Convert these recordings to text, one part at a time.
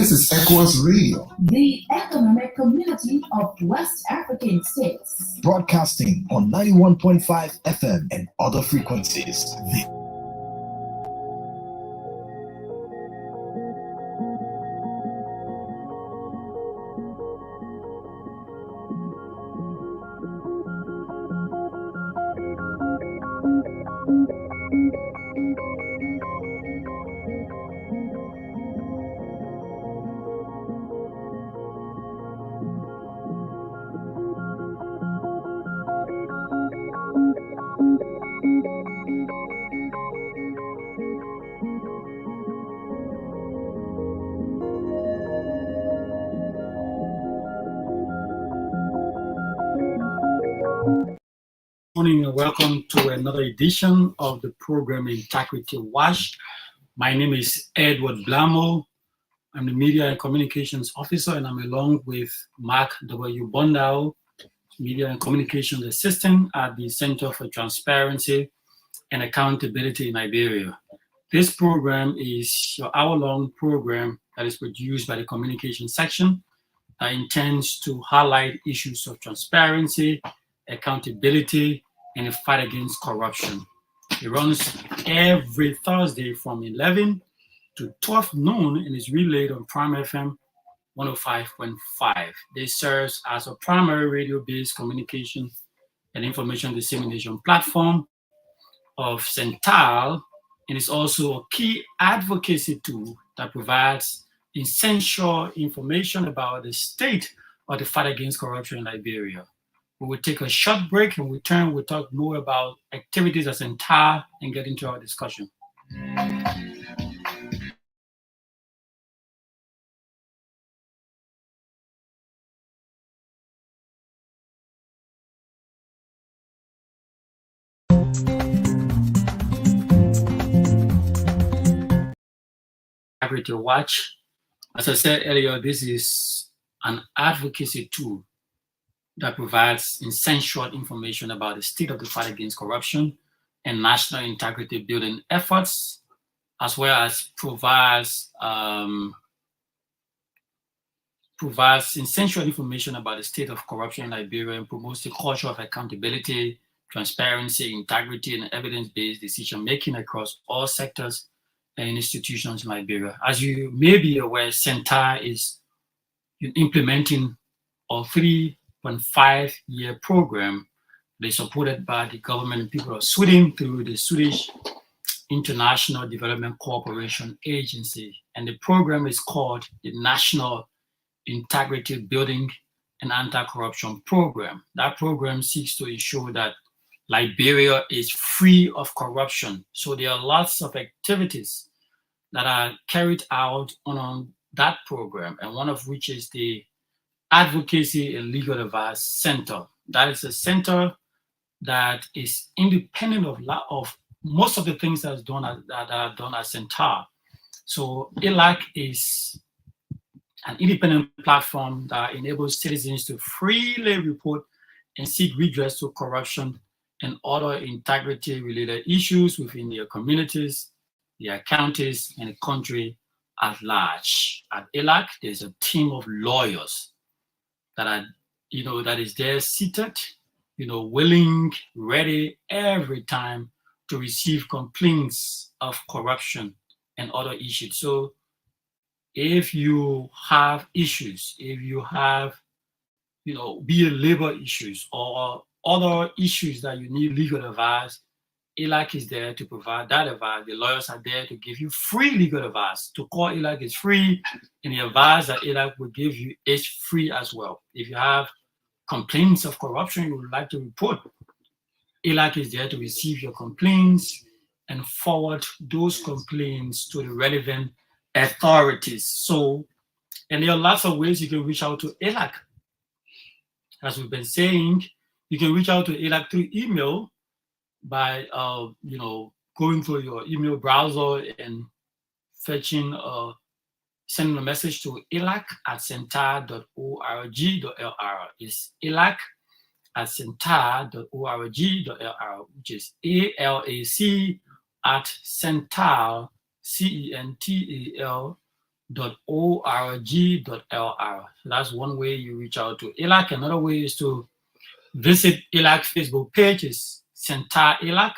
This is ECOWAS Radio, the economic community of West African states, broadcasting on 91.5 FM and other frequencies. Morning and welcome to another edition of the program Integrity Watch. My name is Edward Blamo. I'm the Media and Communications Officer, and I'm along with Mark W. Bondao, Media and Communications Assistant at the Center for Transparency and Accountability in Liberia. This program is your hour-long program that is produced by the Communications Section that intends to highlight issues of transparency, accountability, and the fight against corruption. It runs every Thursday from 11 to 12 noon and is relayed on Prime FM 105.5. This serves as a primary radio-based communication and information dissemination platform of CENTAL, and is also a key advocacy tool that provides essential information about the state of the fight against corruption in Liberia. We will take a short break and return. We'll talk more about activities as CENTAL and get into our discussion. Integrity Watch. As I said earlier, this is an advocacy tool that provides essential information about the state of the fight against corruption and national integrity building efforts, as well as provides essential information about the state of corruption in Liberia and promotes the culture of accountability, transparency, integrity, and evidence-based decision-making across all sectors and institutions in Liberia. As you may be aware, CENTAL is implementing a 3.5-year program. They supported by the government and people of Sweden through the Swedish International Development Cooperation Agency. And the program is called the National Integrity Building and Anti-Corruption Program. That program seeks to ensure that Liberia is free of corruption. So there are lots of activities that are carried out on that program, and one of which is the Advocacy and Legal Advice Center. That is a center that is independent of most of the things that are done at CENTAL. So ELAC is an independent platform that enables citizens to freely report and seek redress to corruption and other integrity-related issues within their communities, their counties, and the country at large. At ELAC, there's a team of lawyers that are, that is there seated, willing, ready every time to receive complaints of corruption and other issues. So if you have issues, if you have, be it labor issues or other issues that you need legal advice, ELAC is there to provide that advice. The lawyers are there to give you free legal advice. To call ELAC is free, and the advice that ELAC will give you is free as well. If you have complaints of corruption you would like to report, ELAC is there to receive your complaints and forward those complaints to the relevant authorities. So, and there are lots of ways you can reach out to ELAC. As we've been saying, you can reach out to ELAC through email by going through your email browser and sending a message to elac@cental.org.lr. It's elac@cental.org.lr, which is ALAC@cental, CENTAL So that's one way you reach out to ELAC. Another way is to visit ELAC Facebook page, is CENTAL ELAC,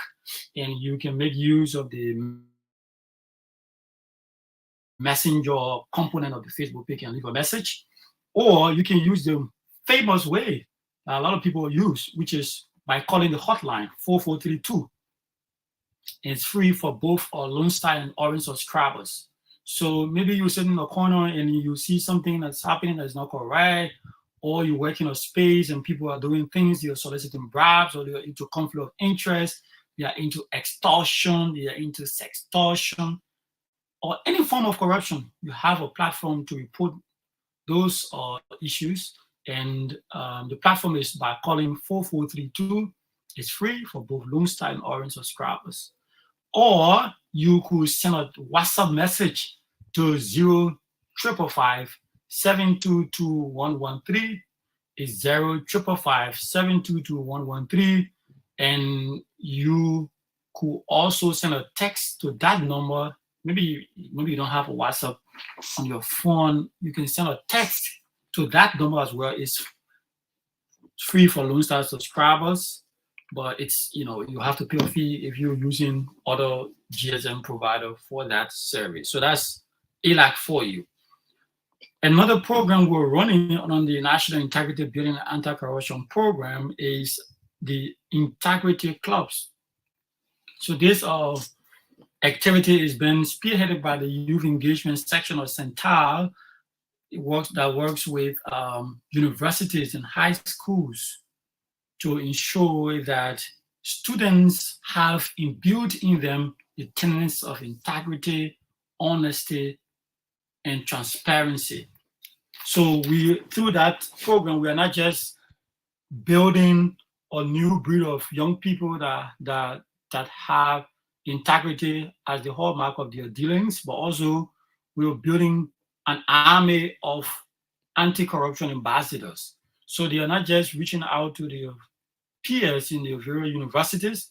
and you can make use of the messenger component of the Facebook page and leave a message. Or you can use the famous way that a lot of people use, which is by calling the hotline 4432. It's free for both Lone Star and Orange subscribers. So maybe you're sitting in a corner and you see something that's happening that's not correct, or you work in a space and people are doing things, you're soliciting bribes, or they're into conflict of interest, they are into extortion, they are into sextortion, or any form of corruption. You have a platform to report those issues, and the platform is by calling 4432. It's free for both Lone Star and Orange subscribers. Or you could send a WhatsApp message to 0555-722-113. It's 0555-722-113, and you could also send a text to that number. Maybe you don't have a WhatsApp on your phone. You can send a text to that number as well. It's free for Lone Star subscribers, but it's, you have to pay a fee if you're using other GSM provider for that service. So that's ELAC for you. Another program we're running on the National Integrity Building and Anti-Corruption Program is the Integrity Clubs. So this activity is being spearheaded by the Youth Engagement Section of CENTAL. It works with universities and high schools to ensure that students have imbued in them the tenets of integrity, honesty, and transparency. So through that program, we are not just building a new breed of young people that have integrity as the hallmark of their dealings, but also we're building an army of anti-corruption ambassadors. So they are not just reaching out to their peers in their various universities,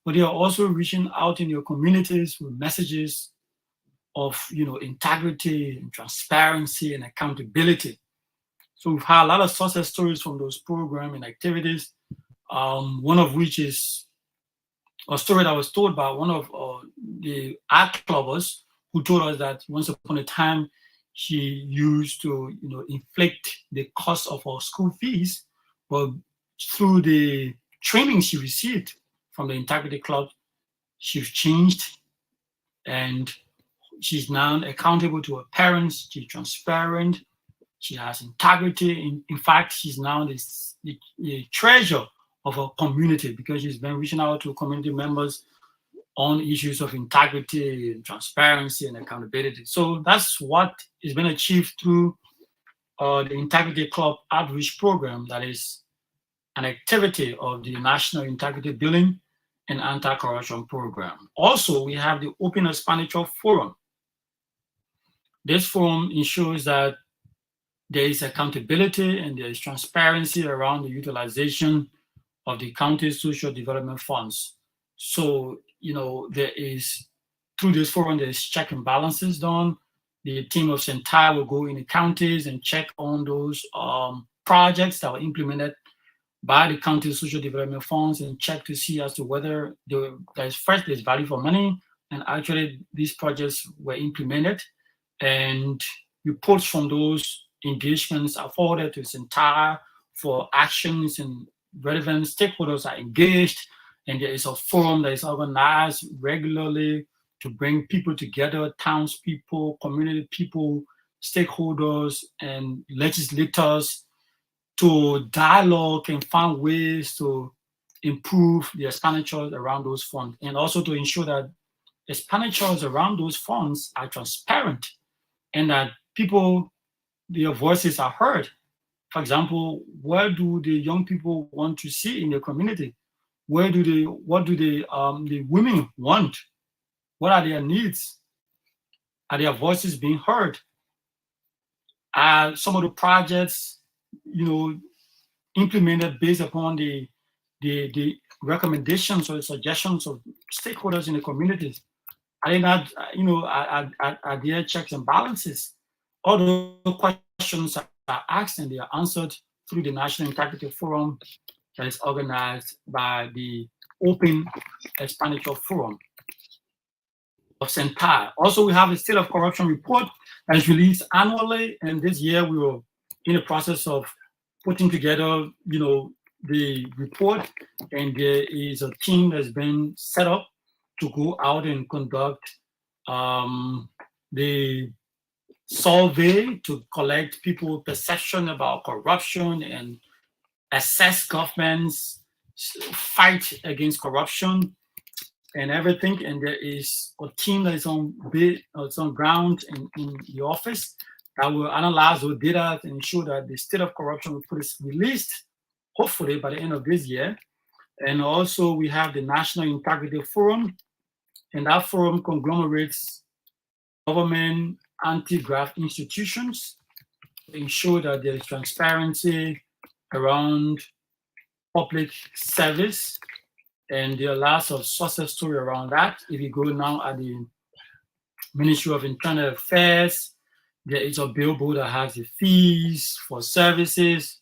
but they are also reaching out in your communities with messages of integrity and transparency and accountability. So we've had a lot of success stories from those programs and activities. One of which is a story that was told by one of the art clubbers, who told us that once upon a time she used to inflict the cost of her school fees, but through the training she received from the Integrity Club, she's changed, and she's now accountable to her parents. She's transparent. She has integrity. In fact, she's now the treasure of her community, because she's been reaching out to community members on issues of integrity and transparency and accountability. So that's what has been achieved through the Integrity Club Outreach Program, that is an activity of the National Integrity Building and Anti-Corruption Program. Also, we have the Open Expenditure Forum. This forum ensures that there is accountability and there is transparency around the utilization of the county's social development funds. So, there is, through this forum, there's check and balances done. The team of CENTAL will go in the counties and check on those projects that were implemented by the county's social development funds, and check to see as to whether there's value for money, and actually these projects were implemented. And reports from those engagements are forwarded to CENTAL for actions, and relevant stakeholders are engaged, and there is a forum that is organized regularly to bring people together, townspeople, community people, stakeholders, and legislators, to dialogue and find ways to improve the expenditures around those funds, and also to ensure that expenditures around those funds are transparent and that people, their voices are heard. For example, what do the young people want to see in their community? What do the women want? What are their needs? Are their voices being heard? Are some of the projects, implemented based upon the recommendations or suggestions of stakeholders in the communities? Are they not, are there checks and balances? all the questions are asked and they are answered through the National Integrity Forum that is organized by the Open Expenditure Forum of CENTAL. Also, we have a State of Corruption report that is released annually, and this year we were in the process of putting together, the report, and there is a team that's been set up to go out and conduct the survey to collect people's perception about corruption and assess government's fight against corruption and everything. And there is a team that is on ground in the office that will analyze those data and ensure that the state of corruption report is released, hopefully by the end of this year. And also we have the National Integrity Forum, and that forum conglomerates government anti-graft institutions to ensure that there is transparency around public service. And there are lots of success stories around that. If you go now at the Ministry of Internal Affairs, there is a billboard that has the fees for services.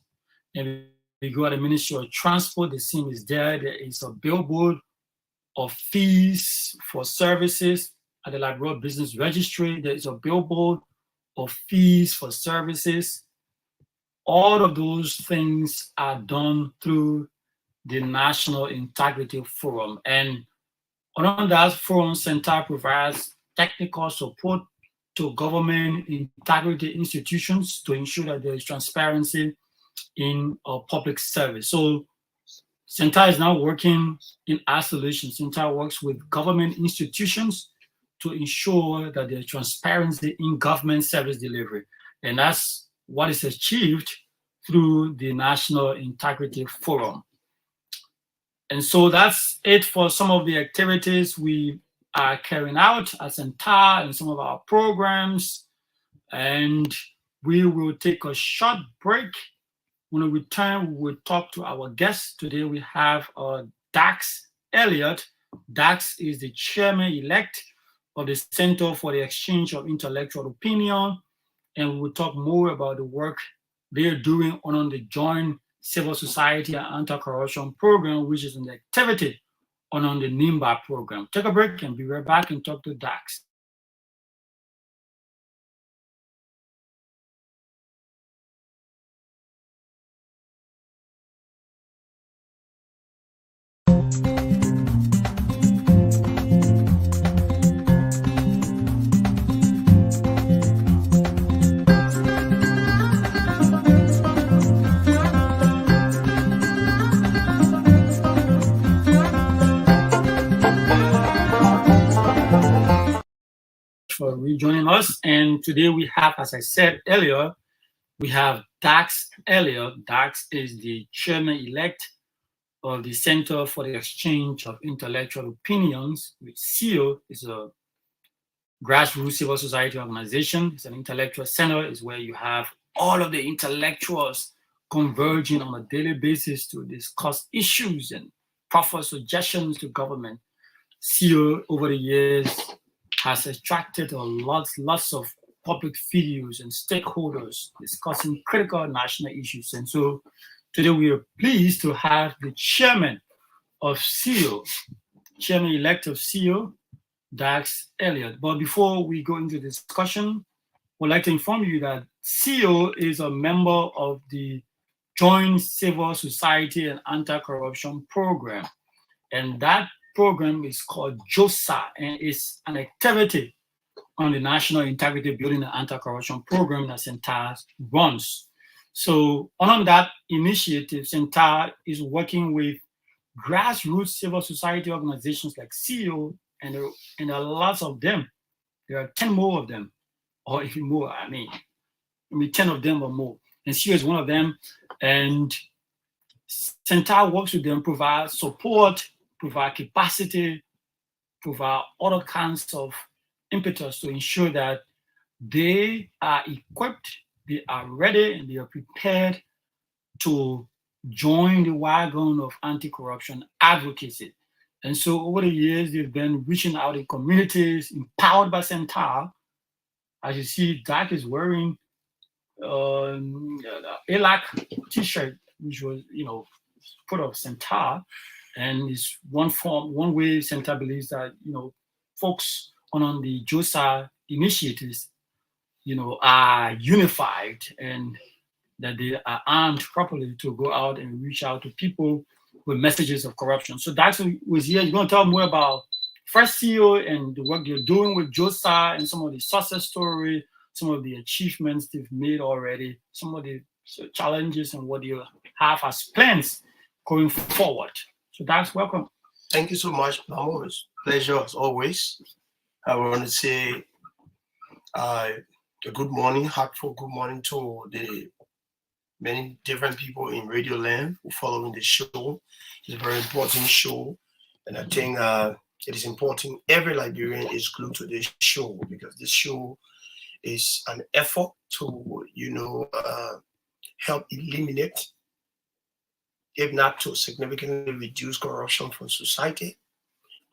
And if you go at the Ministry of Transport, the same is there. There is a billboard of fees for services. At the Liberia Business Registry, there is a billboard of fees for services. All of those things are done through the National Integrity Forum. And on that forum, CENTAL provides technical support to government integrity institutions to ensure that there is transparency in public service. So CENTAL is now working in isolation. CENTAL works with government institutions to ensure that there's transparency in government service delivery. And that's what is achieved through the National Integrity Forum. And so that's it for some of the activities we are carrying out at CENTAL and some of our programs. And we will take a short break. When we return, we will talk to our guests. Today we have Dax Elliot. Dax is the chairman-elect of the Center for the Exchange of Intellectual Opinion, and we will talk more about the work they're doing on the Joint Civil Society and Anti-Corruption Program, which is an activity on the NIMBA program. Take a break and be right back and talk to Dax. For rejoining us, and today we have, as I said earlier, we have Dax Elliot. Dax is the chairman-elect of the Center for the Exchange of Intellectual Opinions, which CEO is a grassroots civil society organization. It's an intellectual center. It's where you have all of the intellectuals converging on a daily basis to discuss issues and proffer suggestions to government. CEO over the years has attracted lots of public figures and stakeholders discussing critical national issues. And so today we are pleased to have the chairman of CEO, chairman-elect of CEO, Dax Elliot. But before we go into the discussion, I'd like to inform you that CEO is a member of the Joint Civil Society and Anti-Corruption Program. And that program is called JOCSAI, and it's an activity on the National Integrity Building and Anti-Corruption Program that CENTAL runs. So on that initiative, CENTAL is working with grassroots civil society organizations like CEO, and there are lots of them. There are 10 more of them, or even more, I mean 10 of them or more. And CEO is one of them. And CENTAL works with them, provide support, provide capacity, provide other kinds of impetus to ensure that they are equipped, they are ready, and they are prepared to join the wagon of anti-corruption advocacy. And so over the years, they've been reaching out in communities, empowered by CENTAL, As you see, Dak is wearing ALAC t-shirt, which was, put of CENTAL, and it's one way CENTAL believes that, folks on the JOCSAI initiatives, are unified and that they are armed properly to go out and reach out to people with messages of corruption. So Dax was here. You're going to tell more about First CEO and the work you're doing with JOCSAI and some of the success story, some of the achievements they've made already, some of the challenges and what you have as plans going forward. So Dax, welcome. Thank you so much, Mamo. It's a pleasure as always. I want to say a good morning, heartfelt good morning to the many different people in Radio Land who following the show. It's a very important show, and I think it is important every Liberian is glued to this show, because this show is an effort to, help eliminate, if not to significantly reduce corruption from society.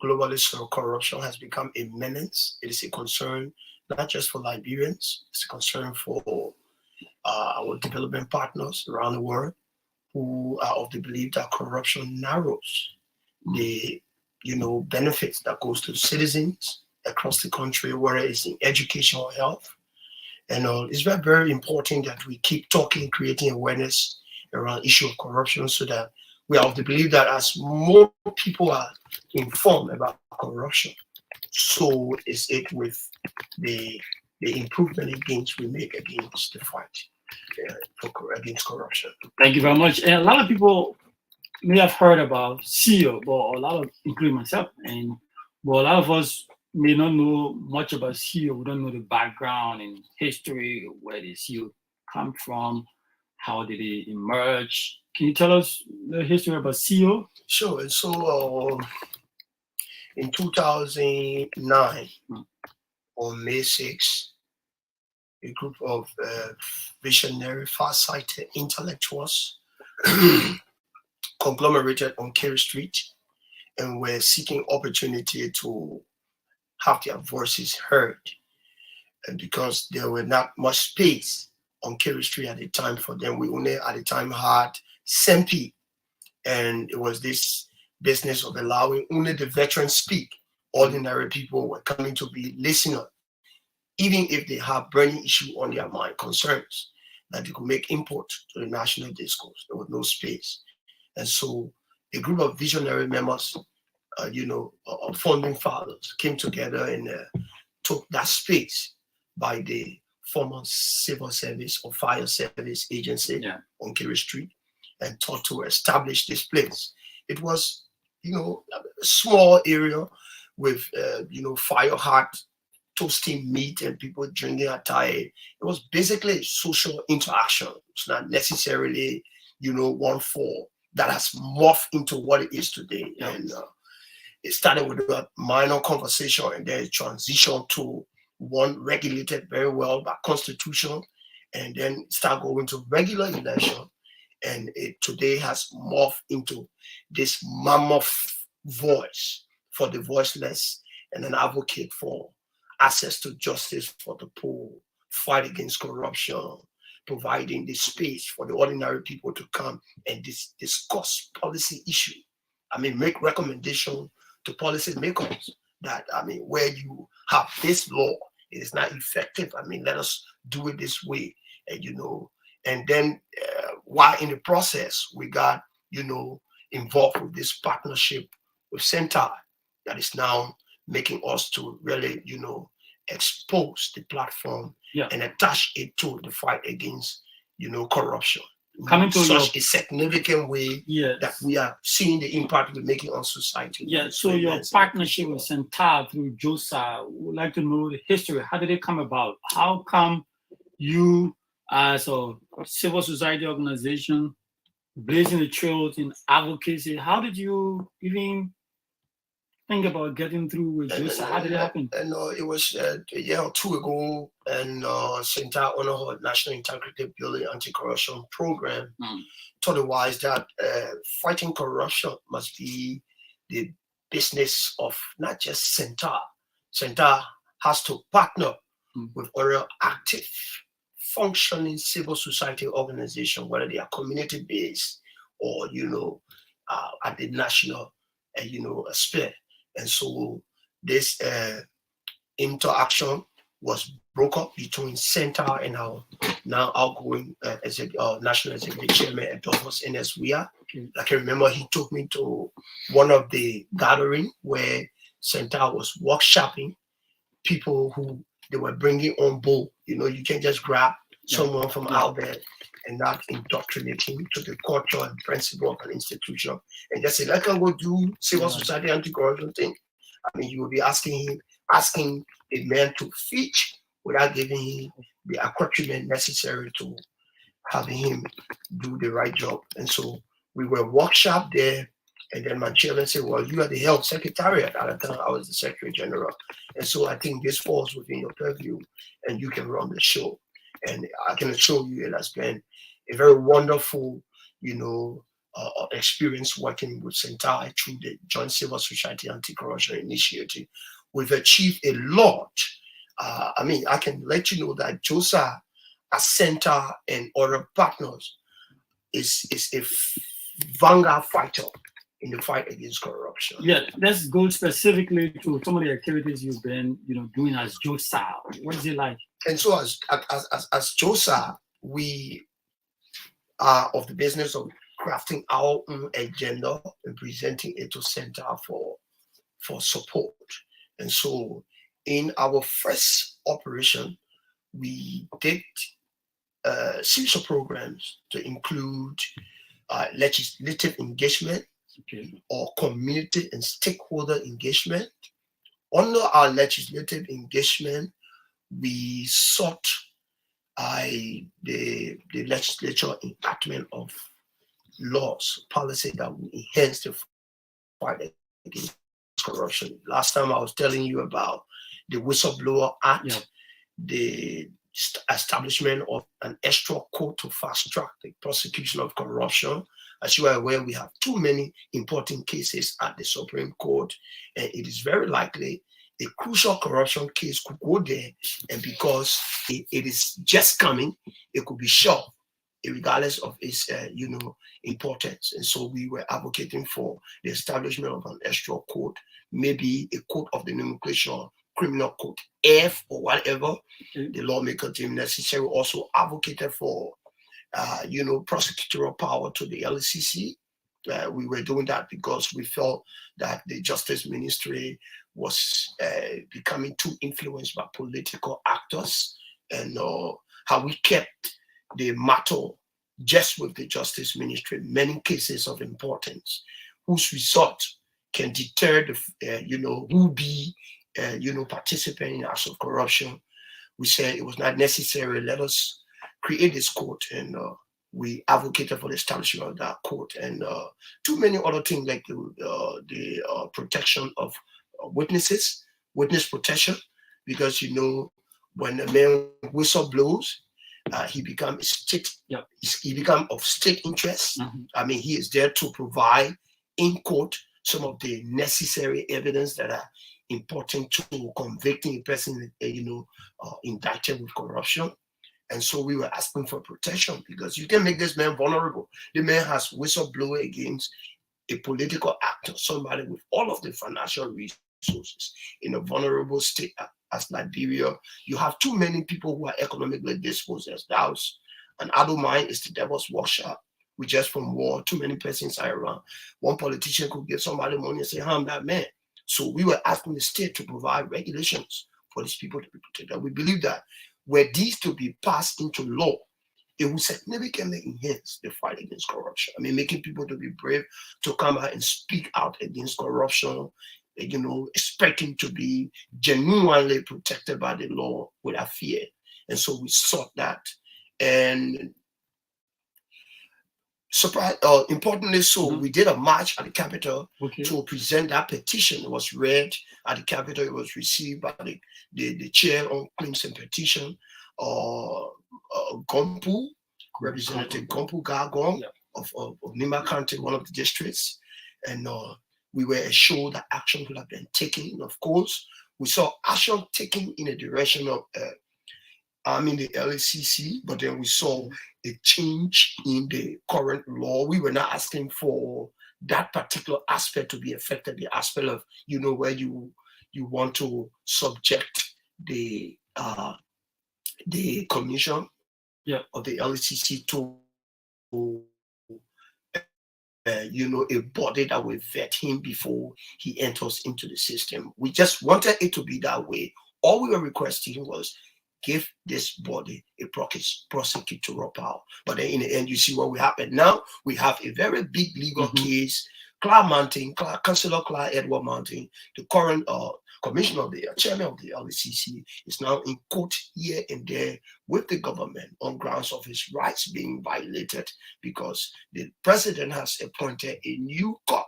Globally, so corruption has become a menace. It is a concern not just for Liberians, it's a concern for our development partners around the world who are of the belief that corruption narrows the benefits that goes to citizens across the country, whether it's in education or health. And it's very, very important that we keep talking, creating awareness around issue of corruption, so that we are of the belief that as more people are informed about corruption, so is it with the improvement and gains we make against the fight against corruption. Thank you very much. And a lot of people may have heard about CEO, but a lot of, including myself, but a lot of us may not know much about CEO. We don't know the background and history, where the CEO come from, how did it emerge. Can you tell us the history about CEO? Sure. And so in 2009, on May 6, a group of visionary, far-sighted intellectuals conglomerated on Kerry Street and were seeking opportunity to have their voices heard. And because there were not much space on Kerry Street at the time for them, we only at the time had CENTAL, and it was this business of allowing only the veterans speak. Ordinary people were coming to be listeners, even if they have burning issue on their mind, concerns that they could make input to the national discourse. There was no space. And so a group of visionary members, founding fathers came together and took that space by the former civil service or fire service agency on Kerry Street, and thought to establish this place. It was, a small area with, fire hot, toasting meat and people drinking atay. It was basically social interaction. It's not necessarily, one for that has morphed into what it is today. Yeah. And it started with a minor conversation, and then it transitioned to one regulated very well by constitution, and then start going to regular election. And it today has morphed into this mammoth voice for the voiceless, and an advocate for access to justice for the poor, fight against corruption, providing the space for the ordinary people to come and discuss policy issue. Make recommendation to policy makers that, where you have this law, it is not effective. Let us do it this way, and then while in the process, we got, involved with this partnership with CENTAL that is now making us to really, expose the platform and attach it to the fight against, corruption. Coming to such a significant way that we are seeing the impact we're making on society. Yeah, so your partnership with CENTAL through JOCSAI, would like to know the history. How did it come about? How come you, as a civil society organization, blazing the trails in advocacy, how did you even think about getting through with JOCSAI? How did it happen? It was a year or two ago, and CENTAL on her National Integrity Building Anti-Corruption Program told the wise that fighting corruption must be the business of not just CENTAL. CENTAL has to partner with other active, functioning civil society organizations, whether they are community-based or, at the national, sphere. And so this interaction was broke up between CENTAL and our now outgoing National Executive Chairman at Douglas NSWIA. I can remember he took me to one of the gatherings where CENTAL was workshopping people who they were bringing on board. You can't just grab someone from out there and not indoctrinate him to the culture and principle of an institution and just say, let him go do civil society anti-corruption thing. I mean, you will be asking a man to teach without giving him the accoutrement necessary to having him do the right job. And so we were workshop there, and then my chairman said, well, you are the health secretariat. At the time, I was the secretary general. And so I think this falls within your purview, and you can run the show. And I can assure you it has been a very wonderful, experience working with CENTAL through the Joint Civil Society Anti-Corruption Initiative. We've achieved a lot. I can let you know that JOCSAI, as CENTAL and other partners, is a vanguard fighter in the fight against corruption. Yeah, let's go specifically to some of the activities you've been, doing as JOCSAI. What is it like? And so as JOCSAI, we are of the business of crafting our own agenda and presenting it to CENTAL for support. And so in our first operation, we did a series of programs to include legislative engagement or community and stakeholder engagement. Under our legislative engagement, we sought the legislature enactment of laws, policy that will enhance the fight against corruption. Last time I was telling you about the Whistleblower Act, the establishment of an extra court to fast track the prosecution of corruption. As you are aware, we have too many important cases at the Supreme Court, and it is very likely a crucial corruption case could go there, and because it is just coming, it could be shelved, regardless of its importance. And so we were advocating for the establishment of an extra court, maybe a court of the nomenclature, criminal court F or whatever the lawmaker deemed necessary. Also advocated for prosecutorial power to the LCC. We were doing that because we felt that the Justice Ministry was becoming too influenced by political actors, and how we kept the matter just with the Justice Ministry, many cases of importance, whose result can deter the, who be, participating in acts of corruption. We said it was not necessary. Let us create this court, and we advocated for the establishment of that court, and too many other things like the protection of witnesses, witness protection, because when a man whistle blows, he becomes he become of state interest. I mean, he is there to provide in court some of the necessary evidence that are important to convicting a person, indicted with corruption. And so we were asking for protection, because you can make this man vulnerable. The man has whistleblower against a political actor, somebody with all of the financial resources in a vulnerable state as Liberia. You have too many people who are economically dispossessed. An idle mind is the devil's workshop. We just from war, too many persons are around. One politician could give somebody money and say, harm that man. So we were asking the state to provide regulations for these people to be protected. We believe that were these to be passed into law, it will significantly enhance the fight against corruption. I mean, making people to be brave to come out and speak out against corruption, expecting to be genuinely protected by the law without fear. And so we sought that. And importantly so, we did a march at the Capitol to present that petition. It was read at the Capitol. It was received by the chair on claims and petition, Gompu, Representative Gompu Gargon of Nima County, one of the districts. And we were assured that action would have been taken. Of course, we saw action taken in the direction of the LCC, but then we saw a change in the current law. We were not asking for that particular aspect to be affected, the aspect of, where you want to subject the commission of the LCC to a body that will vet him before he enters into the system. We just wanted it to be that way. All we were requesting was give this body a prosecutorial power. But then in the end, you see what will happen. Now we have a very big legal case. Councillor Clark Edward Mountain, the current commissioner, the chairman of the LCC, is now in court here and there with the government on grounds of his rights being violated, because the president has appointed a new corps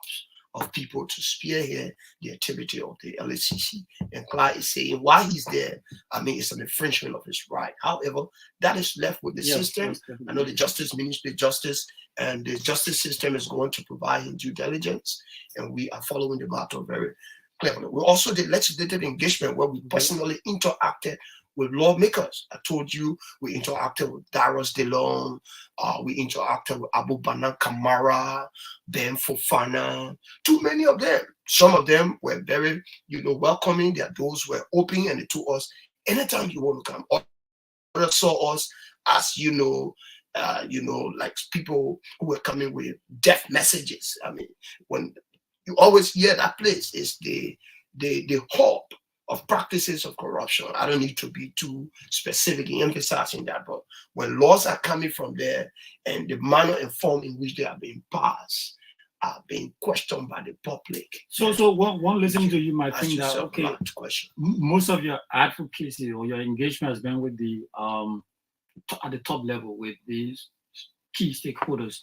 of people to spearhead the activity of the LCC. And Clark is saying why he's there, it's an infringement of his right. However, that is left with the system. I know the Justice Ministry, and the justice system is going to provide him due diligence, and we are following the matter very cleverly. We also did legislative engagement where we personally interacted with lawmakers. I told you we interacted with Darius DeLong, we interacted with Abu Banan Kamara, Ben Fofana, too many of them. Some of them were very, welcoming. Their doors were open, and they told us, anytime you want to come. Others saw us as, like people who were coming with death messages. When you always hear that place is the hub of practices of corruption. I don't need to be too specific in emphasizing that, but when laws are coming from there and the manner and form in which they are being passed are being questioned by the public. So one listening to you might think that, okay, most of your advocacy or your engagement has been with the at the top level with these key stakeholders.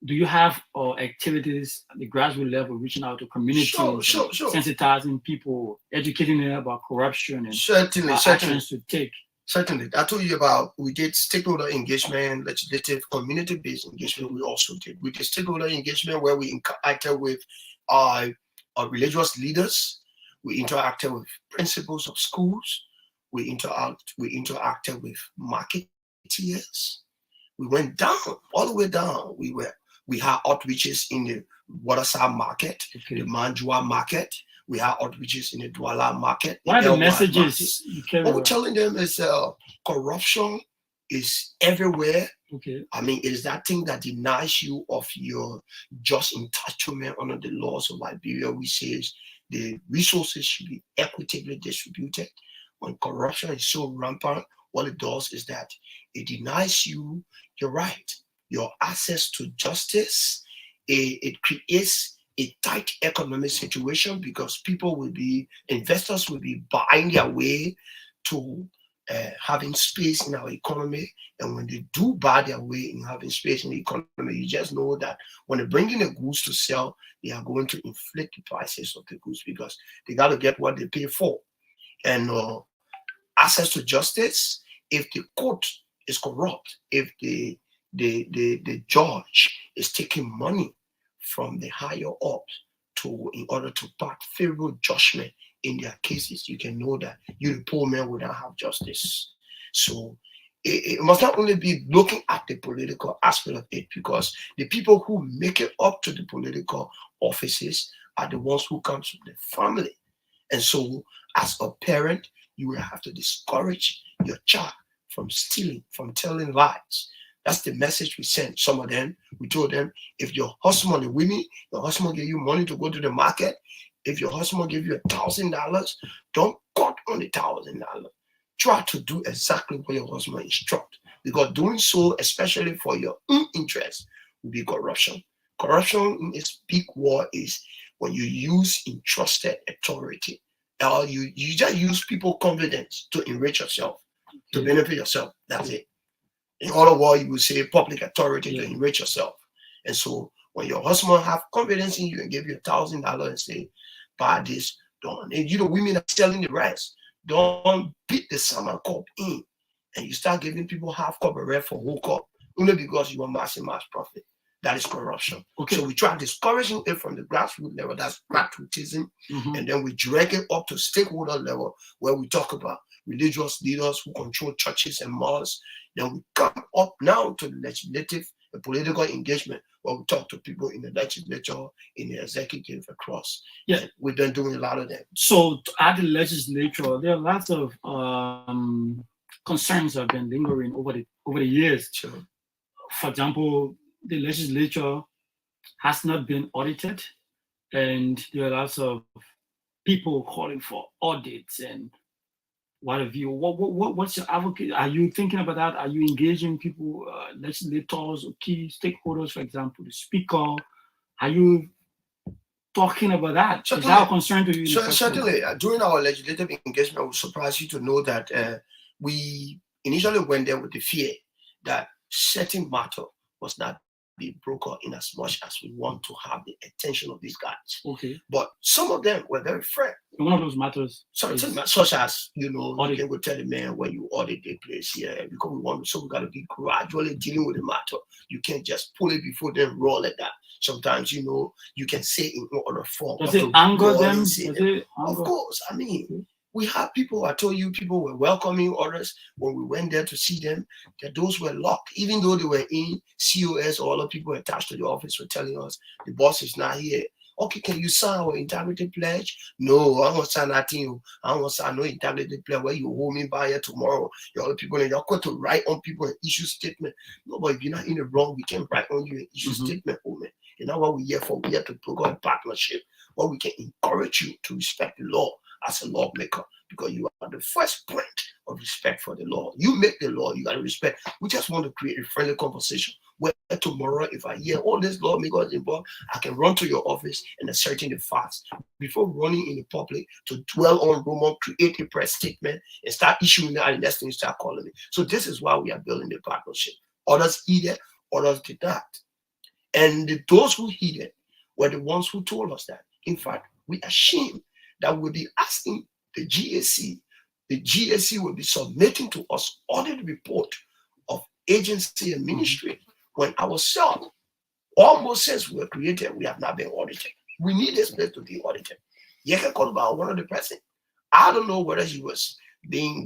Do you have activities at the grassroots level, reaching out to communities, sure. sensitizing people, educating them about corruption and certainly actions to take? Certainly. I told you about, we did stakeholder engagement, legislative, community-based engagement. We also did. We did stakeholder engagement where we interacted with our religious leaders. We interacted with principals of schools. We interacted with marketeers. We went down, all the way down. We had outreaches in the Waterside market, the Manjua market. We had outreaches in the Douala market. What are the messages you carry? What we're telling them is corruption is everywhere. Okay. It is that thing that denies you of your just entitlement under the laws of Liberia. We say the resources should be equitably distributed. When corruption is so rampant, what it does is that it denies you your right, your access to justice. It creates a tight economic situation because investors will be buying their way to having space in our economy. And when they do buy their way in having space in the economy, you just know that when they bring in the goods to sell, they are going to inflate the prices of the goods because they got to get what they pay for. And access to justice, if the court is corrupt, if the judge is taking money from the higher ups in order to pass favorable judgment in their cases, you can know that you, the poor man, will not have justice. So it must not only be looking at the political aspect of it, because the people who make it up to the political offices are the ones who come from the family. And so as a parent, you will have to discourage your child from stealing, from telling lies. That's the message we sent. Some of them, we told them, if your husband, the women, your husband give you money to go to the market, if your husband give you $1,000, don't cut on the $1,000. Try to do exactly what your husband instructs, because doing so, especially for your own interest, will be corruption. Corruption in its big word is when you use entrusted authority, or you just use people's confidence to enrich yourself, to benefit yourself. That's it. In other words, you will say public authority to enrich yourself. And so when your husband have confidence in you and give you $1,000 and say, buy this, don't. And women are selling the rest. Don't beat the salmon cup in. And you start giving people half cup of red for whole cup, only because you want mass profit. That is corruption. Okay. So we try discouraging it from the grassroots level, that's grassrootism, and then we drag it up to stakeholder level where we talk about religious leaders who control churches and mosques. Then we come up now to the legislative and political engagement, where we talk to people in the legislature, in the executive, across. Yeah, we've been doing a lot of that. So at the legislature, there are lots of concerns that have been lingering over the years. Sure. For example, the legislature has not been audited, and there are lots of people calling for audits and what have you. What's your advocate? Are you thinking about that? Are you engaging people, legislators or key stakeholders, for example, the speaker? Are you talking about that? Certainly. Is that a concern to you? Certainly. During our legislative engagement, I would surprise you to know that we initially went there with the fear that certain matter was not be broken in as much as we want to have the attention of these guys. Okay. But some of them were very frank. One of those matters. Such as, you can go tell the man when you audit the place here, because we got to be gradually dealing with the matter. You can't just pull it before them roll like that. Sometimes, you can say in other form. Does it anger them? Of course. I mean, we have people, I told you, people were welcoming others when we went there to see them, that those were locked. Even though they were in COS, or other people attached to the office were telling us, the boss is not here. Okay, can you sign our integrity pledge? No, I won't sign nothing. I won't sign no integrity pledge where you hold me by here tomorrow. Your other people, you're going to write on people an issue statement. No, but if you're not in the wrong, we can write on you an issue statement, woman. You know what we're here for? We're here to program partnership, where we can encourage you to respect the law as a lawmaker, because you are the first point of respect for the law. You make the law, you got to respect. We just want to create a friendly conversation where tomorrow, if I hear all these lawmakers involved, I can run to your office and ascertain the facts before running in the public to dwell on rumor, create a press statement, and start issuing that, and next thing you start calling me. So this is why we are building the partnership. Others heeded, others did not. And those who heeded were the ones who told us that. In fact, we are ashamed that we'll be asking the GAC will be submitting to us audit report of agency and ministry, when ourselves, almost since we were created, we have not been audited. We need this place to be audited. Yeke called about one of the president. I don't know whether he was being,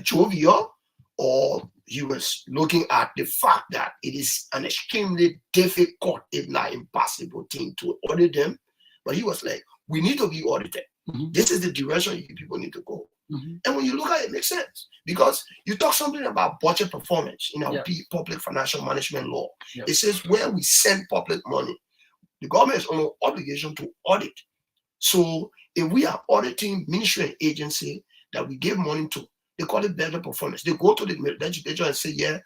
jovial, or he was looking at the fact that it is an extremely difficult, if not impossible, thing to audit them. But he was like, we need to be audited. This is the direction you people need to go. And when you look at it, it makes sense, because you talk something about budget performance in our public financial management law. It says where we send public money, the government is under obligation to audit. So if we are auditing ministry and agency that we give money to, they call it better performance. They go to the legislature and say, yeah,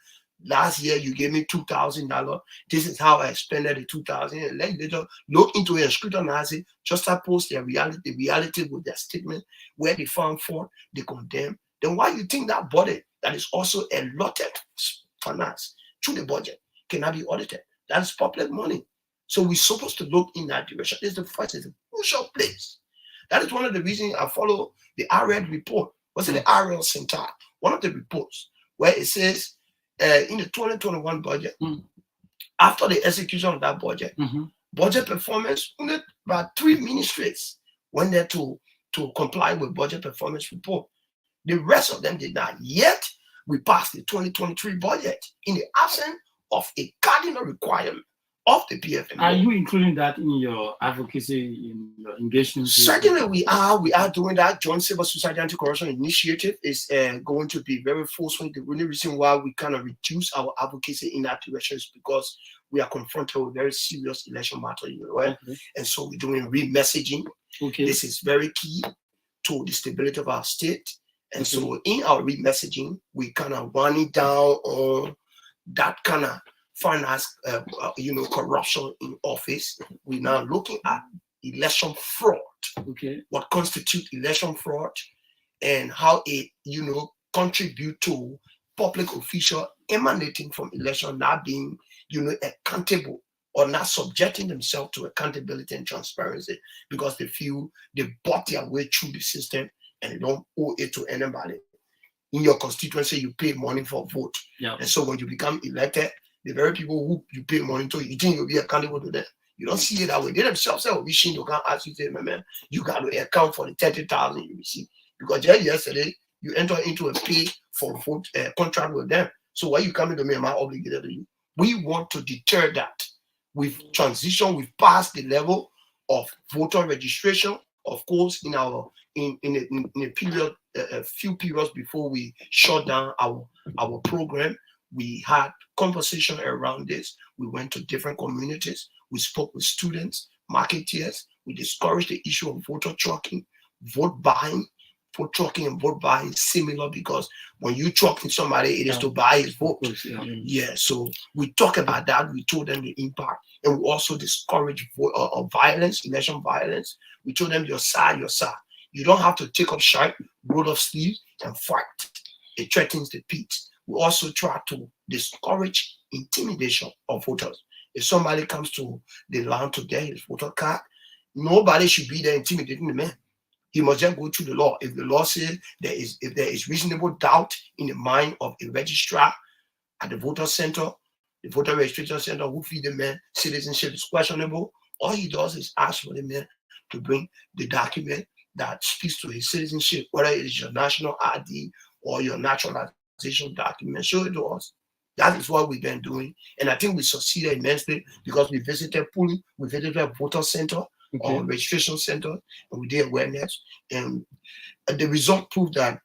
last year you gave me $2,000. This is how I expended the $2,000. And legislature look into it and scrutinize it, just oppose the reality with their statement, where they found fault, they condemn. Then why you think that body that is also allotted finance to the budget cannot be audited? That's public money. So we're supposed to look in that direction. It's the crucial place. That is one of the reasons I follow the RED report. What's in the RL CENTAL? One of the reports where it says in the 2021 budget, after the execution of that budget, budget performance, only about 3 ministries went there to comply with budget performance report. The rest of them did not. Yet we passed the 2023 budget in the absence of a cardinal requirement of the PFM. Are you including that in your advocacy, in your engagement? Certainly we are. We are doing that. Joint Civil Society Anti-Corruption Initiative is going to be very forceful. The only reason why we kind of reduce our advocacy in that direction is because we are confronted with very serious election matter, right? And so we're doing re-messaging. This is very key to the stability of our state. And so in our re-messaging, we kind of running down on that kind of finance, corruption in office. We're now looking at election fraud. What constitutes election fraud, and how it, contribute to public official emanating from election not being, accountable, or not subjecting themselves to accountability and transparency because they feel they bought their way through the system and they don't owe it to anybody. In your constituency, you pay money for a vote. And so when you become elected, the very people who you pay money to, you think you'll be accountable to them. You don't see it that way. They themselves say, wishing you can't ask you, say, man, you got to account for the 30,000 you receive. because just yesterday you enter into a pay for vote contract with them. So why you coming to me? Am I obligated to you? We want to deter that. We've transitioned. We've passed the level of voter registration. Of course, in a period, a few periods before we shut down our program, we had conversation around this. We went to different communities. We spoke with students, marketeers. We discouraged the issue of voter trucking, vote buying. Vote trucking and vote buying similar, because when you trucking somebody, it is to buy his vote. Yeah, so we talk about that. We told them the impact, and we also discourage violence, election violence. We told them your side. You don't have to take up shirt, roll up sleeves, and fight. It threatens the peace. We also try to discourage intimidation of voters. If somebody comes to the land to get his voter card, nobody should be there intimidating the man. He must just go through the law. If the law says if there is reasonable doubt in the mind of a registrar at the voter center, the voter registration center who feed the man citizenship is questionable, all he does is ask for the man to bring the document that speaks to his citizenship, whether it is your national ID or your naturalization document. Show it to us. That is what we've been doing. And I think we succeeded immensely, because we visited Puli, we visited a voter center, or registration center, and we did awareness, and the result proved that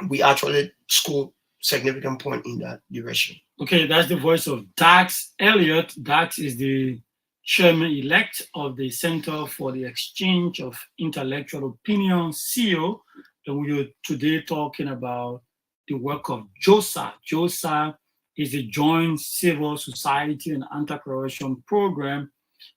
we actually scored significant point in that direction. Okay, that's the voice of Dax Elliot. Dax is the chairman-elect of the Center for the Exchange of Intellectual Opinion, CEO, and we are today talking about the work of JOCSAI. JOCSAI is a Joint Civil Society and Anti-Corruption Program.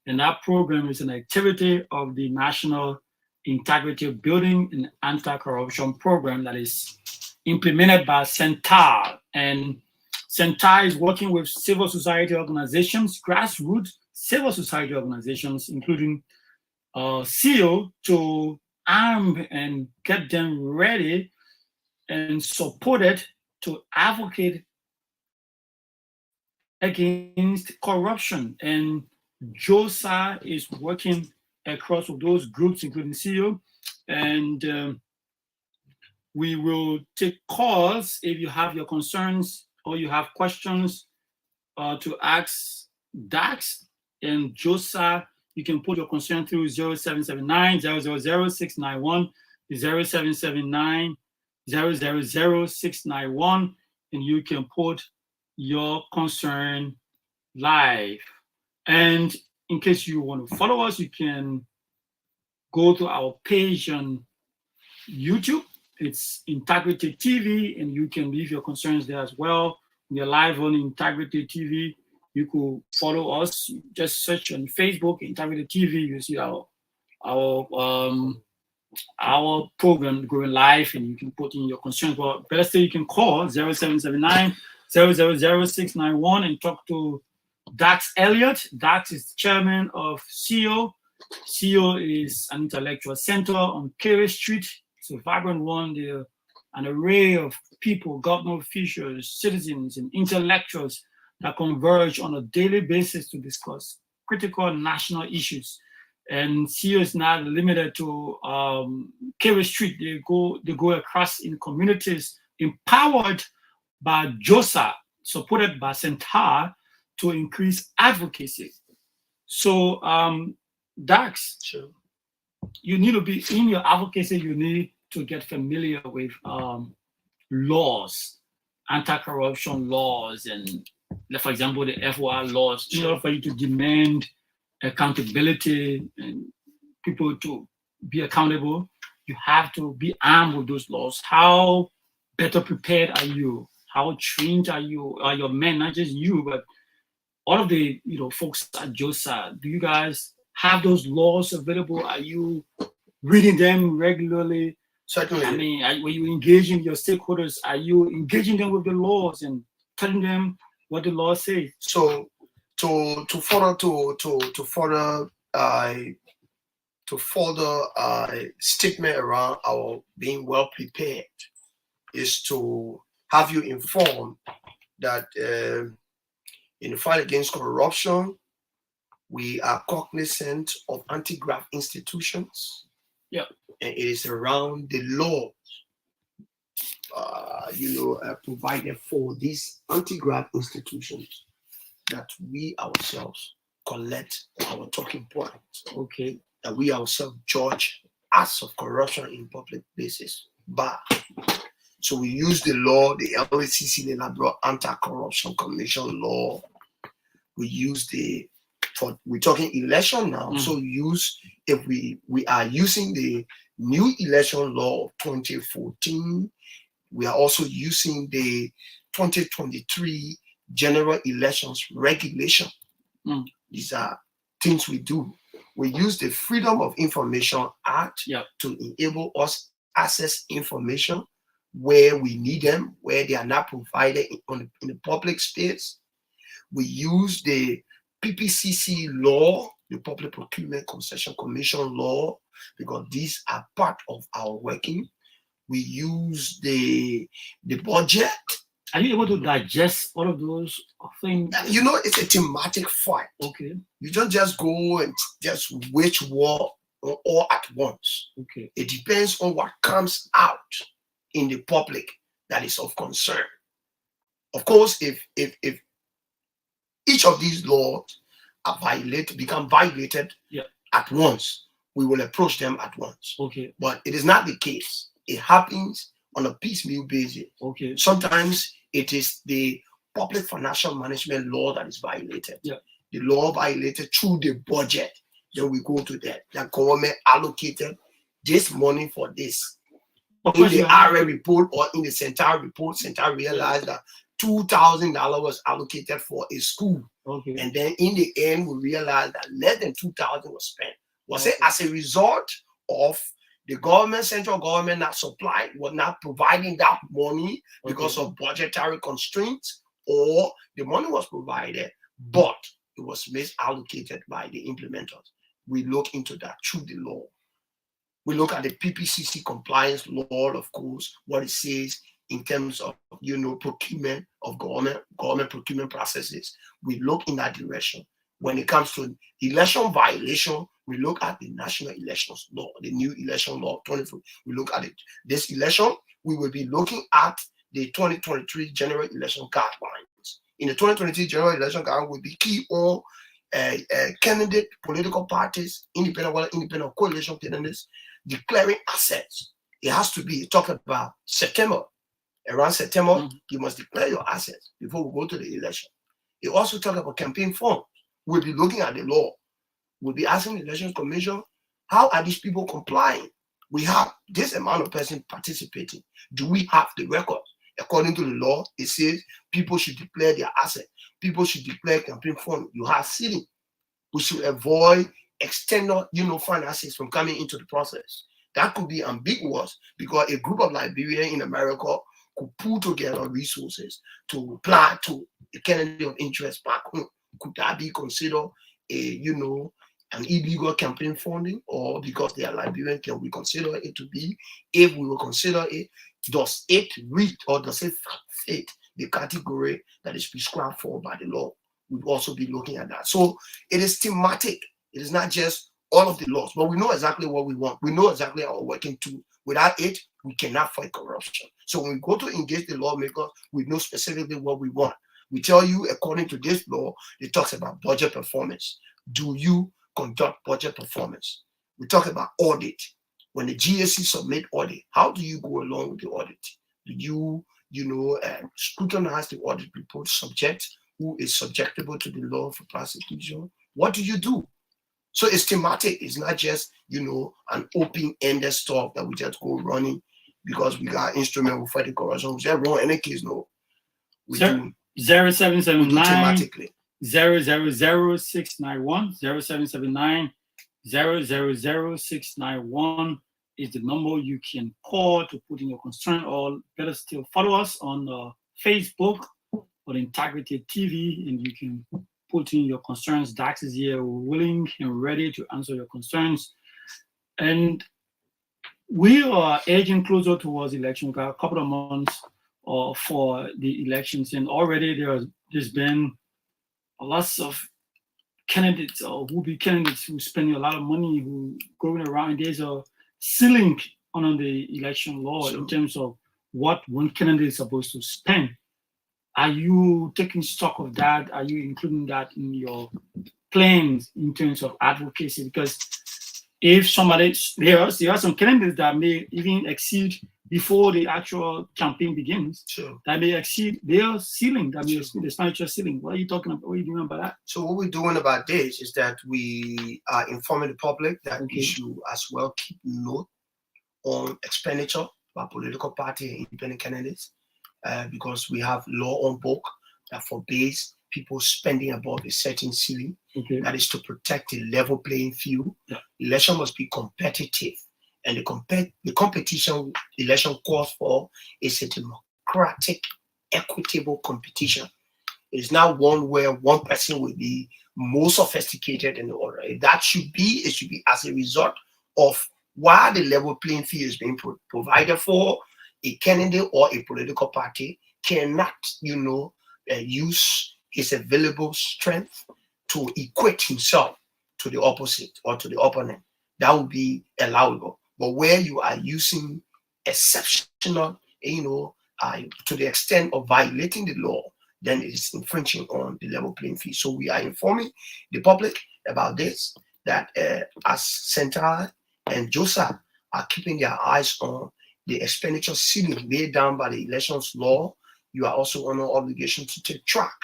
And that program is an activity of the National Integrity Building and Anti-Corruption Program that is implemented by CENTAL. And CENTAL is working with civil society organizations, grassroots civil society organizations, including CEO, to arm and get them ready and supported to advocate against corruption. And JOCSAI is working across with those groups, including CEO, and we will take calls if you have your concerns or you have questions to ask Dax and JOCSAI. You can put your concern through 0779 000 691, 0779 000 691, and you can put your concern live. And in case you want to follow us, you can go to our page on YouTube. It's Integrity TV, and you can leave your concerns there as well. We are live on Integrity TV. You could follow us. Just search on Facebook, Integrity TV. You see our program going live, and you can put in your concerns. But better still, you can call 0779 000 691 and talk to Dax Elliot. Dax is chairman of CEO. CEO is an intellectual center on Kerry Street. It's a vibrant one. There are an array of people, government officials, citizens, and intellectuals that converge on a daily basis to discuss critical national issues. And CEO is not limited to Kerry Street. They go across in communities empowered by JOCSAI, supported by CENTAL, to increase advocacy. So, Dax, Sure. You need to be in your advocacy. You need to get familiar with laws, anti-corruption laws, and for example, the FOI laws. In order for you to demand accountability and people to be accountable, you have to be armed with those laws. How better prepared are you? How trained are you? Are your men, not just you, but all of the folks at JOCSAI? Do you guys have those laws available? Are you reading them regularly? Certainly. I mean, when you engaging your stakeholders, are you engaging them with the laws and telling them what the law says? So to further statement around our being well prepared is to have you informed that in the fight against corruption, we are cognizant of anti-graft institutions. Yeah. And it is around the law provided for these anti-graft institutions that we ourselves collect our talking points. Okay. That we ourselves judge acts of corruption in public places. But so we use the law, the LACC, the Liberia Anti-Corruption Commission law. We use we're talking election now. Mm. So if we are using the new election law of 2014, we are also using the 2023 general elections regulation. Mm. These are things we do. We use the Freedom of Information Act to enable us access information where we need them, where they are not provided in the public space. We use the PPCC law, the Public Procurement Concession Commission law, because these are part of our working. We use the budget. Are you able to digest all of those things? It's a thematic fight. Okay. You don't just go and just wage war all at once. Okay. It depends on what comes out in the public that is of concern. Of course, if each of these laws become violated at once, we will approach them at once. Okay. But it is not the case. It happens on a piecemeal basis. Okay. Sometimes it is the public financial management law that is violated. Yeah. The law violated through the budget. Then we go to that. The government allocated this money for this. In the RA report or in the CENTAL report, CENTAL realized that $2,000 was allocated for a school. Okay. And then in the end, we realized that less than $2,000 was spent. Was it as a result of the government, central government was not providing that money because of budgetary constraints, or the money was provided, but it was misallocated by the implementers? We look into that through the law. We look at the PPCC compliance law, of course, what it says in terms of, procurement of government procurement processes. We look in that direction. When it comes to election violation, we look at the national elections law, the new election law 24. We look at it. This election, we will be looking at the 2023 general election guidelines. In the 2023 general election guidelines, will be key on candidate political parties, independent coalition candidates, declaring assets. It has to be talked about September. Around September, you must declare your assets before we go to the election. It also talks about campaign funds. We'll be looking at the law. We'll be asking the Elections Commission, how are these people complying? We have this amount of persons participating. Do we have the records? According to the law, it says people should declare their assets. People should declare campaign funds. You have sitting. We should avoid external, finances from coming into the process. That could be ambiguous because a group of Liberians in America could pull together resources to apply to a candidate of interest back home. Could that be considered an illegal campaign funding, or because they are Liberian, can we consider it to be? If we will consider it, does it reach or does it fit the category that is prescribed for by the law? We'll also be looking at that. So it is thematic. It is not just all of the laws, but we know exactly what we want. We know exactly our working tool. Without it, we cannot fight corruption. So when we go to engage the lawmaker, we know specifically what we want. We tell you, according to this law, it talks about budget performance. Do you conduct budget performance? We talk about audit. When the GSC submit audit, how do you go along with the audit? Do you, scrutinize the audit report subject who is subjectable to the law for prosecution? What do you do? So it's thematic. It's not just, an open-ended stuff that we just go running because we got instrument with fighting corruption. We just run any case, no. We do 0779 thematically. 000691 0779 000691 is the number you can call to put in your concern, or better still follow us on Facebook or Integrity TV, and you can put in your concerns. Dax is here willing and ready to answer your concerns. And we are edging closer towards election. We got a couple of months for the elections, and already there's been lots of candidates or will-be candidates who spending a lot of money, who going around. There's a ceiling on the election law in terms of what one candidate is supposed to spend. Are you taking stock of that? Are you including that in your plans in terms of advocacy? Because if somebody, there are some candidates that may even exceed before the actual campaign begins, Sure. that may exceed their ceiling, that may exceed the expenditure ceiling. What are you talking about? What are you doing about that? So what we're doing about this is that we are informing the public that Okay. we should as well keep note on expenditure by political party and independent candidates, because we have law on book that forbids people spending above a certain ceiling. Okay. That is to protect a level playing field. Yeah. Election must be competitive, and the competition election calls for is a democratic, equitable competition. It's not one where one person will be more sophisticated than the other. It should be as a result of why the level playing field is being provided for. A candidate or a political party cannot, use his available strength to equate himself to the opposite or to the opponent. That would be allowable. But where you are using exceptional, to the extent of violating the law, then it is infringing on the level playing field. So we are informing the public about this, that as CENTAL and JOCSAI are keeping their eyes on the expenditure ceiling laid down by the elections law, you are also under obligation to take track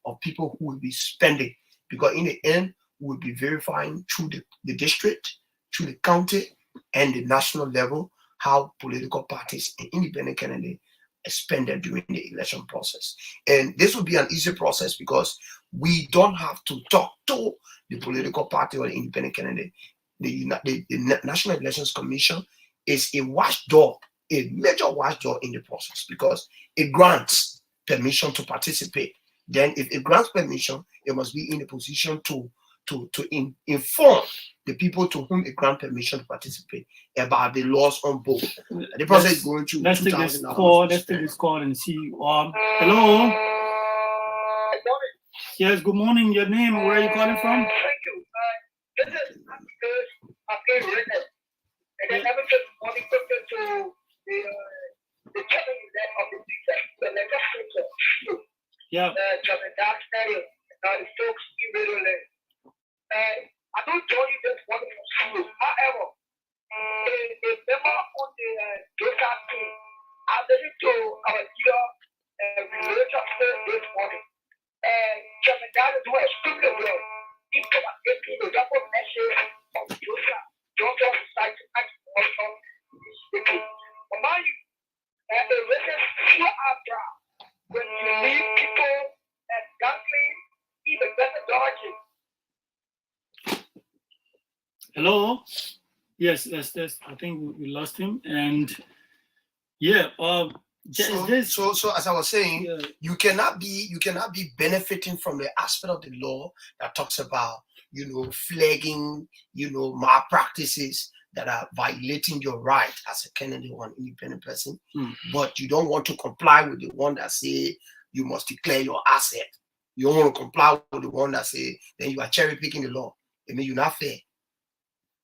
of people who will be spending, because in the end, we will be verifying through the district, through the county, and the national level how political parties and independent candidates expended during the election process. And this will be an easy process because we don't have to talk to the political party or the independent candidate. The National Elections Commission is a watchdog, a major watchdog in the process, because it grants permission to participate. Then if it grants permission, it must be in a position to inform the people to whom it grants permission to participate about the laws on both. The process is going through. Let's take this call. Let's take this call and see. Hello. Yes. Good morning. Your name? Where are you calling from? Thank you. This is Abdul Witness. And then I was just wanting to the chairman of the legislature. Yeah. Chairman Dax Elliot, the Stokes Radio. I don't join you just one from school. However, a member on the JOCSAI team, I listened to our leader religious this morning. Chairman Dax is doing extremely well. He communicated the double message of JOCSAI, Georgia Society Action is speaking. But mind you, the racist fear our brow when you leave people and gangling in the methodology. Hello. Yes. I think we lost him. And yeah. So as I was saying, Yeah. you cannot be benefiting from the aspect of the law that talks about flagging malpractices that are violating your right as a candidate or an independent person, but you don't want to comply with the one that say you must declare your asset. You don't want to comply with the one that say then you are cherry picking the law. It means you're not fair.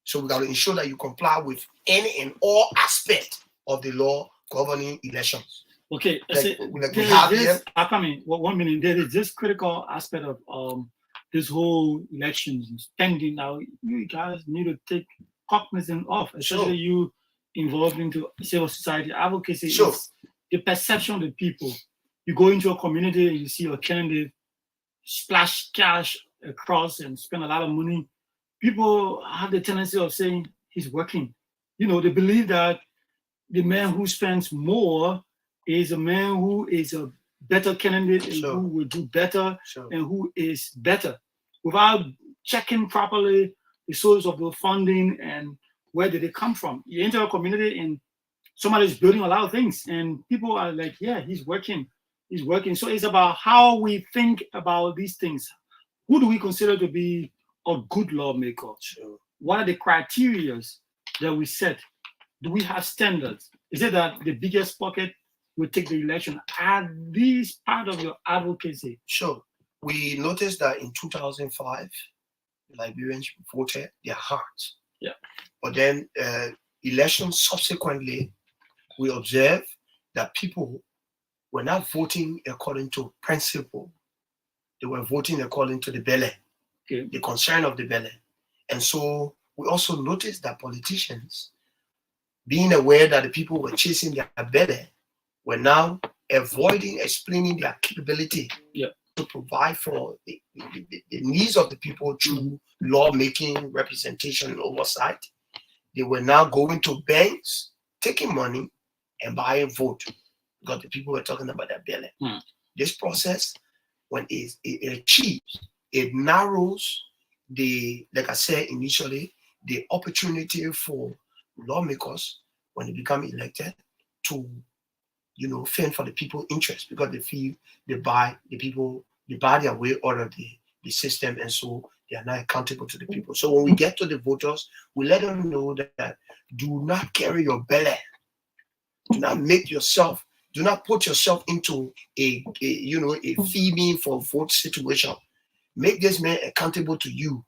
So we got to ensure that you comply with any and all aspect of the law governing elections. Okay. Like 1 minute. There is this critical aspect of this whole elections and spending. Now, you guys need to take cognizance of, especially you involved into civil society advocacy. Sure. Is the perception of the people. You go into a community and you see a candidate splash cash across and spend a lot of money. People have the tendency of saying he's working. They believe that the man who spends more is a man who is a better candidate and who will do better and who is better, without checking properly the source of the funding and where did it come from. You enter a community and somebody's building a lot of things and people are like, yeah, he's working. So it's about how we think about these things. Who do we consider to be a good lawmaker? What are the criteria that we set? Do we have standards? Is it that the biggest pocket will take the election? Are these part of your advocacy? Sure. We noticed that in 2005, the Liberians voted their hearts. Yeah. But then elections subsequently, we observed that people were not voting according to principle. They were voting according to the belly, the concern of the belly. And so we also noticed that politicians, being aware that the people were chasing their belly, were now avoiding explaining their capability to provide for the needs of the people through lawmaking, representation, and oversight. They were now going to banks, taking money, and buying vote, because the people were talking about their belly. This process, when it achieves, it narrows like I said initially, the opportunity for lawmakers when they become elected to, fend for the people's interest, because they feel they buy their way out of the system, and so they are not accountable to the people. So when we get to the voters, we let them know that do not carry your belly, do not put yourself into a fee for vote situation. Make this man accountable to you.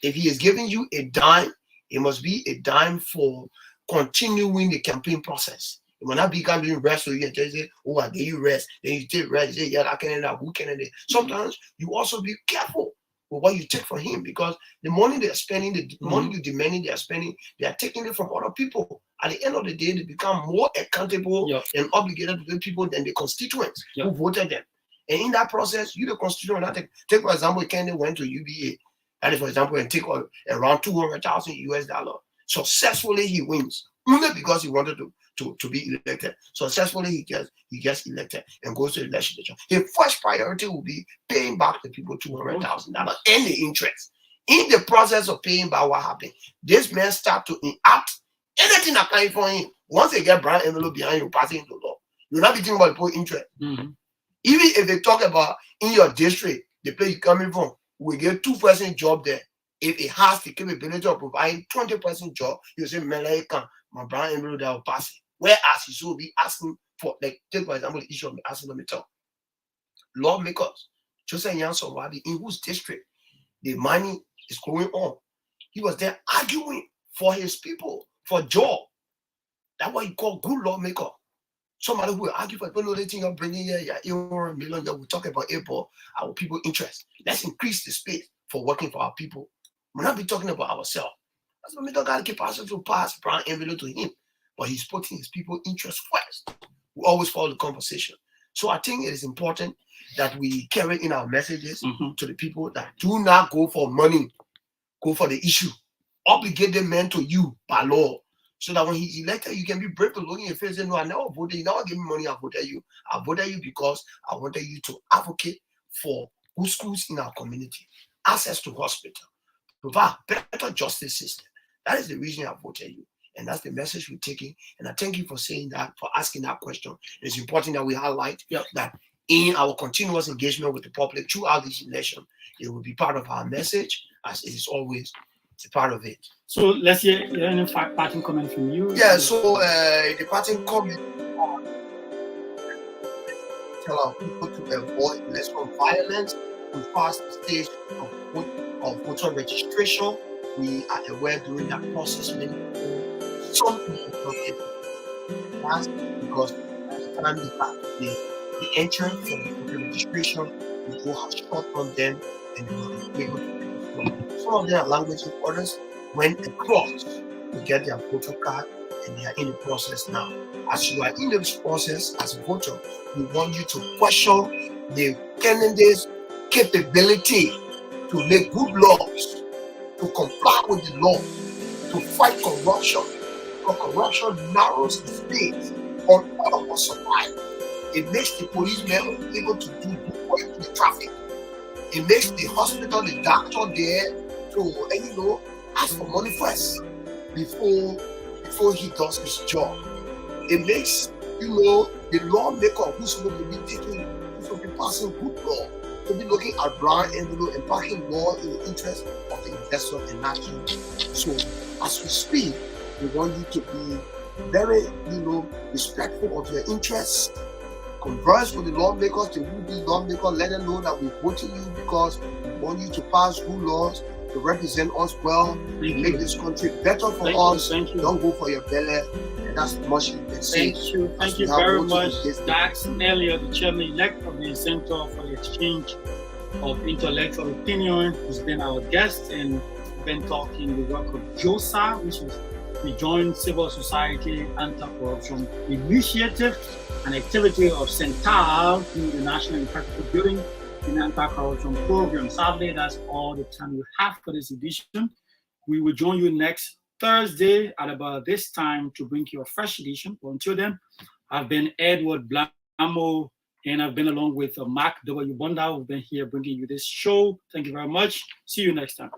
If he is giving you a dime, it must be a dime for continuing the campaign process. It will not be doing rest, so you can just say, oh, I gave you rest. Then you take rest, you say, yeah, I can't, who can. Sometimes you also be careful with what you take from him, because the money they're spending, the money you're demanding they're spending, they are taking it from other people. At the end of the day, they become more accountable and obligated to the people than the constituents who voted them. And in that process, you, the constituent, take for example, Kennedy went to UBA, and for example, and take around $200,000 successfully. He wins only because he wanted to be elected. Successfully, he gets elected and goes to the legislature. His first priority will be paying back the people $200,000 and the interest. In the process of paying back, what happened? This man start to enact anything applying for him. Once they get brown envelope behind you, passing into law, you're not be thinking about the poor interest. Even if they talk about in your district, the place you're coming from, we get 2% job there. If it has the capability of providing 20% job, you say, man, I can, my brown envelope that will pass it. Whereas he will be asking for, like, take for example, the issue of asking them to tell lawmakers, JOCSAI Wabi, in whose district the money is going on. He was there arguing for his people, for job. That's what you call good lawmaker. Somebody who will argue for people, they think you're bringing here, $1 million, we talk about April, our people interest. Let's increase the space for working for our people. We're not be talking about ourselves. That's what we don't got to keep ourselves to pass brown envelope to him. But he's putting his people interest first. We always follow the conversation. So I think it is important that we carry in our messages to the people that do not go for money, go for the issue. Obligate the man to you by law. So that when he's elected, you can be brave to look in your face and say, no, I never voted. You never give me money, I voted you. I voted you because I wanted you to advocate for good schools in our community, access to hospital, provide better justice system. That is the reason I voted you. And that's the message we're taking. And I thank you for saying that, for asking that question. It's important that we highlight that in our continuous engagement with the public throughout this election, it will be part of our message, as it is always a part of it. So let's hear any parting comment from you. Yeah, so the parting comment tell our people to avoid less of violence. We passed the stage of voter registration. We are aware during that process many people, some people don't get passed because at the time the entrance for the voter registration, we will have short on them and they will be able to. Some of them are language others went across to get their voter card, and they are in the process now. As you are in this process as a voter, we want you to question the candidates' capability to make good laws, to comply with the law, to fight corruption. Because corruption narrows the space on all of us supply. It makes the policemen able to do good work in the traffic. It makes the hospital, the doctor there to, ask for money first before he does his job. It makes, the lawmaker who's supposed to be passing good law, to be looking at brown envelope and backing law in the interest of the investor and not you. So as we speak, we want you to be very, respectful of your interests. Converse with the lawmakers, the would-be lawmaker, let them know that we voted you because we want you to pass good laws, to represent us well, make this country better for us. Don't go for your belly. That's much you can say. Thank you very much, Dax Elliot, the chairman-elect of the Center for the Exchange of Intellectual Opinion, who's been our guest, and been talking the work of JOCSAI, which is the Joint Civil Society Anti-Corruption Initiative, an activity of CENTAL through the National Infrastructure Building and Anti-Corruption Program. Sadly, that's all the time we have for this edition. We will join you next Thursday at about this time to bring you a fresh edition. But until then, I've been Edward Blamo, and I've been along with Mark W. Bonda, who've been here bringing you this show. Thank you very much. See you next time.